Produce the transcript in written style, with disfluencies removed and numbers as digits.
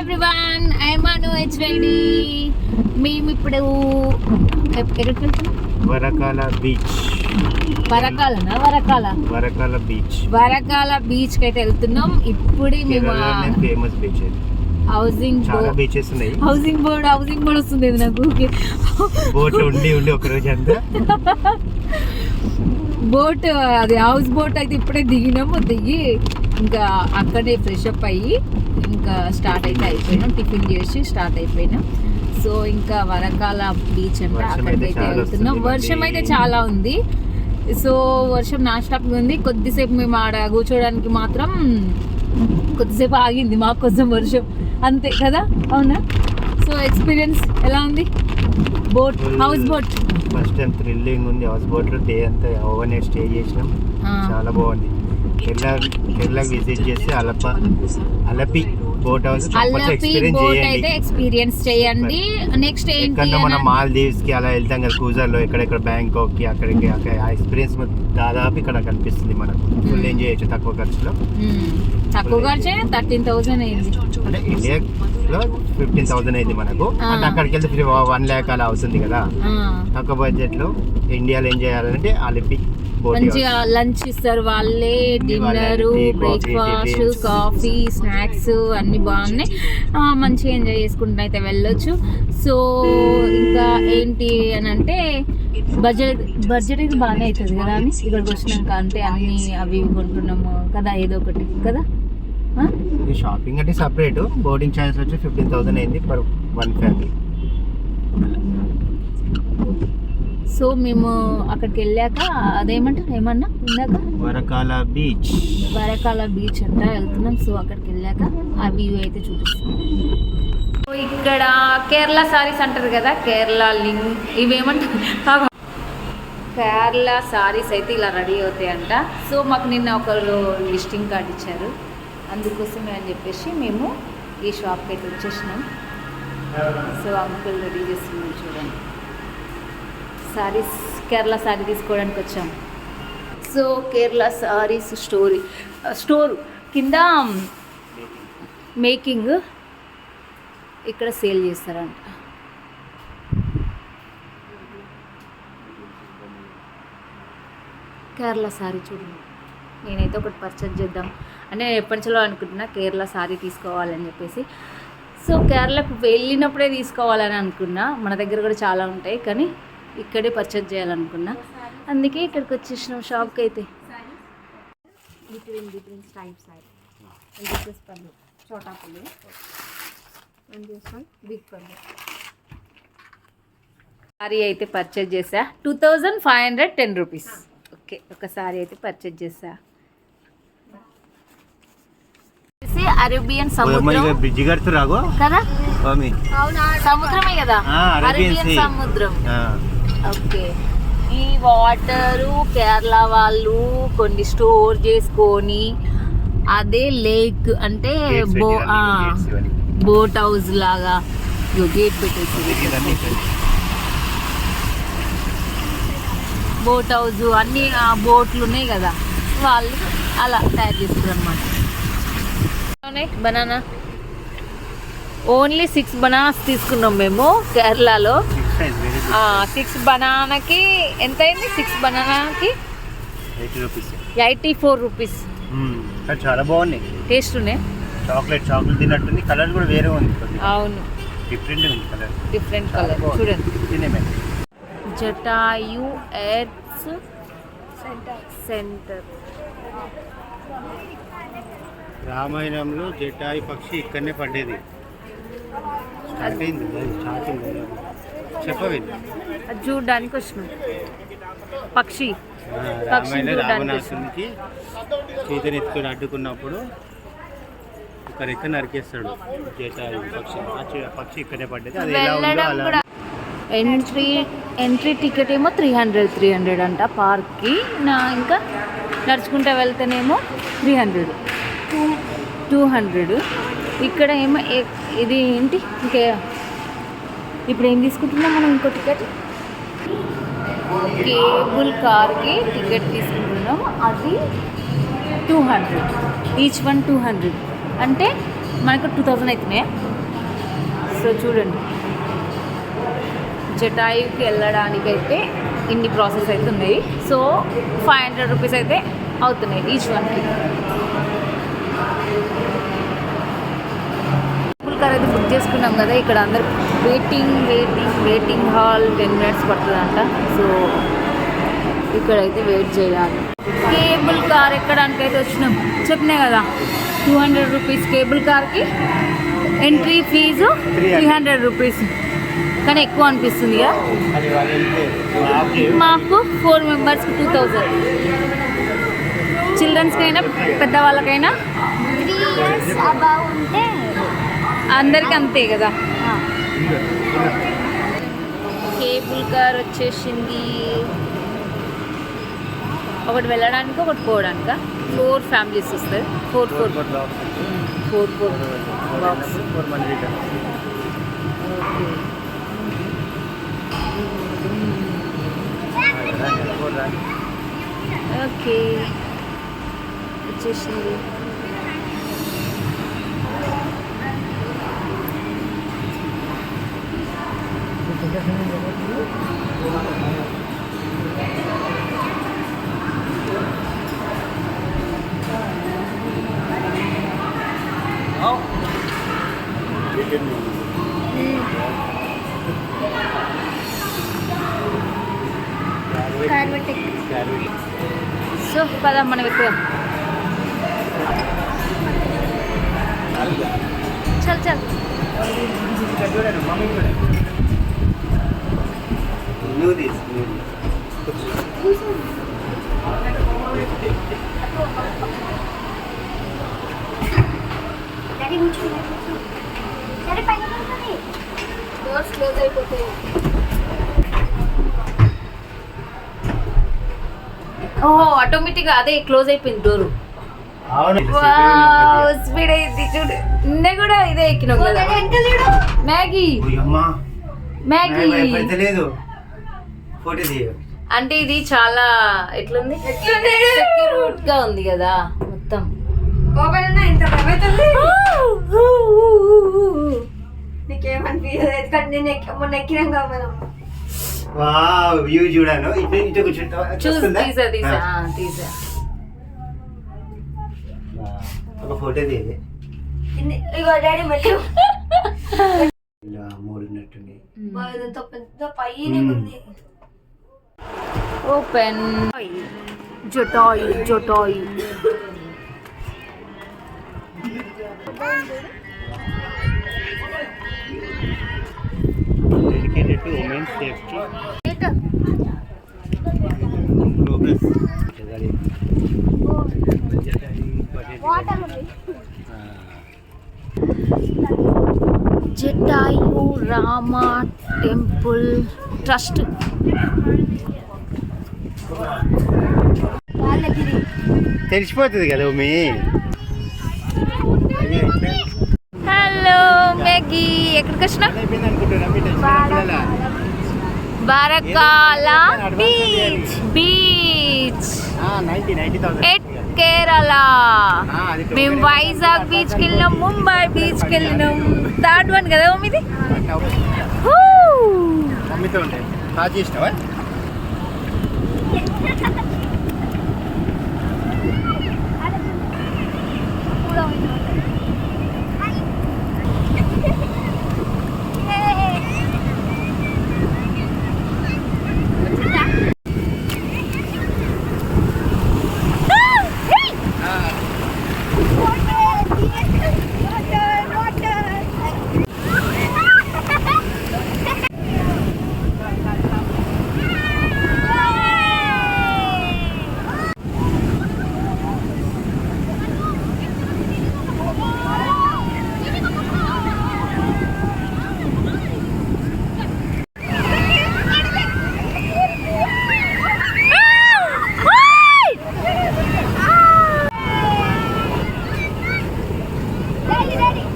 Everyone, I'm Anu HYD. మేము ఇప్పుడు ఎక్కడికి వెళ్తున్నాం? వరకాల బీచ్. వరకాల బీచ్ కి అయితే వెళ్తున్నాం. ఇప్పుడే మేము ఫేమస్ బీచ్. హౌసింగ్ బోర్డ్ వస్తుంది నాకు. బోట్ ఉండి ఒక రోజు అంతా బోట్, అది హౌస్ బోట్ అయితే ఇప్పుడే దిగి ఇంకా అక్కడే ఫ్రెష్ అప్ అయ్యి ఇంకా స్టార్ట్ అయితే అయిపోయినాం. టిఫిన్ చేసి స్టార్ట్ అయిపోయినాం. సో ఇంకా వరకాల బీచ్ అంటే అక్కడికైతే వెళ్తున్నాం. వర్షం అయితే చాలా ఉంది. సో వర్షం నాన్ స్టాప్ ఉంది. కొద్దిసేపు మేము ఆడ కూర్చోడానికి మాత్రం కొద్దిసేపు ఆగింది మాకు కొంచెం వర్షం, అంతే కదా, అవునా? సో ఎక్స్పీరియన్స్ ఎలా ఉంది? House boat first time thrilling ఉంది. హౌస్ బోట్ లో డే అంతా ఓవర్ నైట్ స్టే చేసినాం. చాలా బాగుంది. కేరళ విజిట్ చేసి అలపి బోట్ హౌస్ ఎక్స్పీరియన్స్ చేయండి. నెక్స్ట్ ఏంటి, మనం మాల్దీవ్స్ కి అలా వెళ్తాం కదా క్రూజర్ లో, ఎక్కడెక్కడ బ్యాంకాక్ కి అక్కడికి ఆ ఎక్స్పీరియన్స్ దాదాపు ఇక్కడ కనిపిస్తుంది మనకు. ఫుల్ ఎంజాయ్ చేయొచ్చు తక్కువ ఖర్చులో. తక్కువ ఖర్చు 13,000 అయింది. అంటే ఇండియాలో 15,000 అయింది మనకు. అంటే అక్కడికి వెళ్తే 1 lakh అలా అవుతుంది కదా. తక్కువ బడ్జెట్ లో ఇండియాలో ఏం చేయాలంటే అలిపి మంచిగా లంచ్ ఇస్తారు వాళ్ళే, డిన్నర్, బ్రేక్ఫాస్ట్, కాఫీ, స్నాక్స్ అన్ని బాగున్నాయి. మంచిగా ఎంజాయ్ చేసుకుంటూ అయితే వెళ్ళొచ్చు. సో ఇంకా ఏంటి అని అంటే బడ్జెట్ ఇది బాగానే అవుతుంది కదా అని ఇక్కడికి వచ్చినాక. అంటే అన్ని అవి కొంటున్నాము కదా, ఏదో ఒకటి కదా. షాపింగ్ అంటే సపరేట్. బోర్డింగ్ ఛార్జెస్ వచ్చి 15,000 అయింది ఫర్ 1 family. సో మేము అక్కడికి వెళ్ళాక ఏమన్నా ఇందాక వరకాల బీచ్ అంతా వెళ్తున్నాం. సో అక్కడికి వెళ్ళాక ఆ వ్యూ అయితే చూపిస్తాం. ఇక్కడ కేరళ సారీస్ అంటారు కదా, కేరళ ఇవేమంటారు, కేరళ సారీస్ అయితే ఇలా రెడీ అవుతాయంట. సో మాకు నిన్న ఒకరు లిస్టింగ్ కార్డ్ ఇచ్చారు, అందుకోసమే అని చెప్పేసి మేము ఈ షాప్కి అయితే వచ్చేసినాం. సో అంకుల్ రెడీ చేస్తున్నాం చూడండి. సారీస్, కేరళ సారీ తీసుకోవడానికి వచ్చాం. సో కేరళ సారీస్ స్టోర్ కింద మేకింగ్ ఇక్కడ సేల్ చేస్తారంట. కేరళ సారీ చూడండి. నేనైతే ఒకటి పర్చేజ్ చేద్దాం అంటే ఎప్పటి నుంచో అనుకుంటున్నా కేరళ సారీ తీసుకోవాలని చెప్పేసి. సో కేరళకు వెళ్ళినప్పుడే తీసుకోవాలని అనుకున్నా. మన దగ్గర కూడా చాలా ఉంటాయి కానీ ఇక్కడే పర్చేజ్ చేయాలనుకున్నా, అందుకే ఇక్కడికి వచ్చేసినాం షాప్కి అయితే. సారీ అయితే పర్చేజ్ చేసా. 2,510 రూపీస్. ఓకే, ఒక సారీ అయితే పర్చేజ్ చేసా. అరేబియన్ సముద్రం కదా, సముద్రమే కదా, అరేబియన్ సముద్రం. ఓకే, ఈ వాటరు కేరళ వాళ్ళు కొన్ని స్టోర్ చేసుకొని అదే లేక్ అంటే బోట్ హౌస్ లాగా గేట్ పెట్టేసి బోట్ హౌస్ అన్ని బోట్లు ఉన్నాయి కదా, వాళ్ళు అలా తయారు చేస్తారు అన్నమాట. బనానా ఓన్లీ 6 బనానాస్ తీసుకున్నాం మేము కేరళలో. 6 బనానాకి ఎంత అయింది? 6 బనానాకి 84 రూపీస్. చాలా బాగున్నాయి, టేస్ట్ ఉన్నాయి. చాక్లెట్ తిన్నట్టుంది. కలర్ కూడా వేరే ఉంది. అవును, డిఫరెంట్ కలర్ చూడండి. Jatayu Earth's Center. రామాయణంలో జటాయు పక్షి ఇక్కడనే పడ్డేది. చెప్పవి అది చూడడానికి వచ్చినాం. పక్షి రావణాసునికి సీతని ఎత్తుకొని అడ్డుకున్నప్పుడు ఒక రెక్క నరికేస్తాడు జటాయు పక్షి. ఆ పక్షి ఇక్కడనే పడ్డది. అది ఎలా ఉందో అలా. ఎంట్రీ టికెట్ ఏమో 300 అంట పార్క్కి. ఇంకా నడుచుకుంటూ వెళ్తేనేమో 200. ఇక్కడ ఏమో ఇది ఏంటి ఇంకా ఇప్పుడు ఏం తీసుకుంటున్నాం మనం? ఇంకో టికెట్, కేబుల్ కార్కి టికెట్ తీసుకుంటున్నాం. అది 200, ఈచ్ వన్ 200 అంటే మనకు 2000 అవుతున్నాయి. సో చూడండి, జటాయుకి వెళ్ళడానికైతే ఇన్ని ప్రాసెస్ అయితే ఉన్నాయి. సో 500 రూపీస్ అయితే అవుతున్నాయి ఈచ్ వన్కి. కార్ అయితే బుక్ చేసుకున్నాం కదా, ఇక్కడ అందరు వెయిటింగ్ హాల్ 10 minutes పడుతుందంట. సో ఇక్కడైతే వెయిట్ చేయాలి. కేబుల్ కార్ ఎక్కడానికి అయితే వచ్చినాం, చెప్పినా కదా 200 రూపీస్ కేబుల్ కార్కి. ఎంట్రీ ఫీజు 300 రూపీస్, కానీ ఎక్కువ అనిపిస్తుంది కదా. మాకు 4 మెంబర్స్కి 2000. చిల్డ్రన్స్కైనా పెద్దవాళ్ళకైనా 3 years above ఉంటే అందరికి అంతే కదా. కేబుల్ కార్ వచ్చేసింది. ఒకటి వెళ్ళడానికి ఒకటి పోవడానిక 4 ఫ్యామిలీస్ వస్తాయి. 4 బాక్స్. ఓకే వచ్చేసింది. సో పద మనం ఎక్కువ చల్ చల్. డోర్స్ క్లోజ్ అయిపోతాయి. ఓహో ఆటోమేటిక్గా అదే క్లోజ్ అయిపోయింది డోరు. స్పీడ్ అయింది చూడు. నిన్న కూడా ఇదే ఎక్కినాం కదా. మ్యాగీ అంటే ఇది చాలా ఎట్లుంది, సెక్యూర్ గా ఉంది కదా మొత్తం. వ్యూ చూడాను. తీసా ఒక ఫోటో తీయలే. ఇలా మూడున్నట్టుంది. Open. Jatayu Dedicated to women's safety. Progress. Jatayu Rama temple trust. తెలిసిపోతుంది కదా మీ. హలో మ్యాగీ, ఎక్కడికి వచ్చినా? Varkala beach at Kerala. మేము వైజాగ్ బీచ్కి వెళ్ళినాం, ముంబై బీచ్కి వెళ్ళినాం. థర్డ్ వన్ కదా మీది. మమ్మీతో ఉంటే కాల్ చేసినావా? Ready.